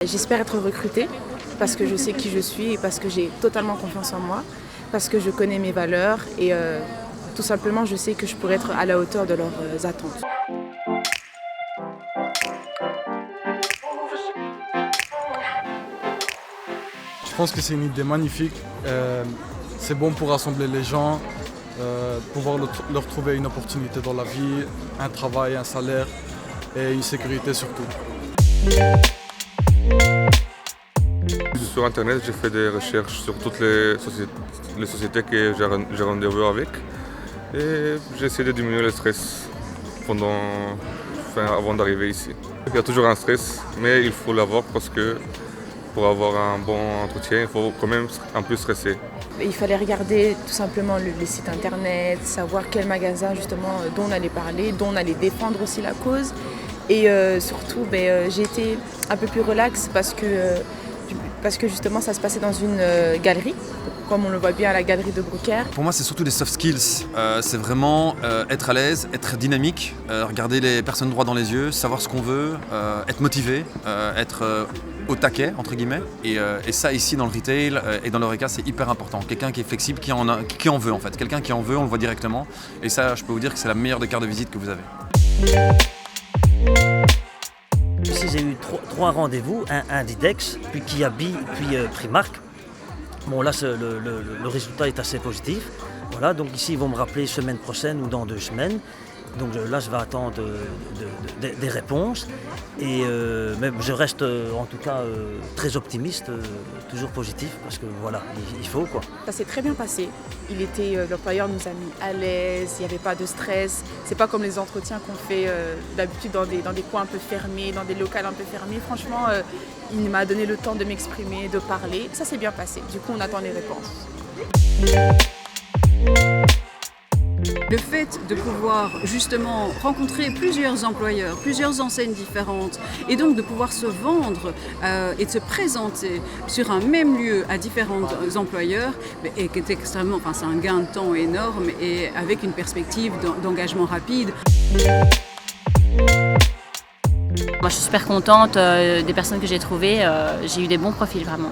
J'espère être recrutée parce que je sais qui je suis et parce que j'ai totalement confiance en moi, parce que je connais mes valeurs et tout simplement je sais que je pourrais être à la hauteur de leurs attentes. Je pense que c'est une idée magnifique. C'est bon pour rassembler les gens, pouvoir leur trouver une opportunité dans la vie, un travail, un salaire et une sécurité surtout. Sur internet, j'ai fait des recherches sur toutes les sociétés que j'ai rendez-vous avec et j'ai essayé de diminuer le stress avant d'arriver ici. Il y a toujours un stress, mais il faut l'avoir parce que pour avoir un bon entretien, il faut quand même un peu stresser. Il fallait regarder tout simplement les sites internet, savoir quel magasin justement dont on allait parler, dont on allait défendre aussi la cause. Et surtout, j'ai été un peu plus relax parce que justement ça se passait dans une galerie, comme on le voit bien à la galerie de Brookhair. Pour moi, c'est surtout des soft skills. C'est vraiment être à l'aise, être dynamique, regarder les personnes droit dans les yeux, savoir ce qu'on veut, être motivé, être au taquet, entre guillemets. Et ça, ici, dans le retail et dans l'Horeca, c'est hyper important. Quelqu'un qui est flexible, qui en veut, en fait. Quelqu'un qui en veut, on le voit directement. Et ça, je peux vous dire que c'est la meilleure des cartes de visite que vous avez. Ici, j'ai eu trois rendez-vous, un d'IDEX, puis Kiabi, puis Primark. Bon, là, le résultat est assez positif. Voilà, donc ici, ils vont me rappeler semaine prochaine ou dans 2 semaines. Donc là, je vais attendre des réponses. Mais je reste en tout cas très optimiste, toujours positif, parce que voilà, il faut quoi. Ça s'est très bien passé. L'employeur nous a mis à l'aise, il n'y avait pas de stress. C'est pas comme les entretiens qu'on fait d'habitude dans des coins un peu fermés, dans des locales un peu fermés. Franchement, il m'a donné le temps de m'exprimer, de parler. Ça s'est bien passé. Du coup, on attend les réponses. Le fait de pouvoir justement rencontrer plusieurs employeurs, plusieurs enseignes différentes et donc de pouvoir se vendre et de se présenter sur un même lieu à différents employeurs est extrêmement, c'est un gain de temps énorme et avec une perspective d'engagement rapide. Moi, je suis super contente des personnes que j'ai trouvées. J'ai eu des bons profils vraiment.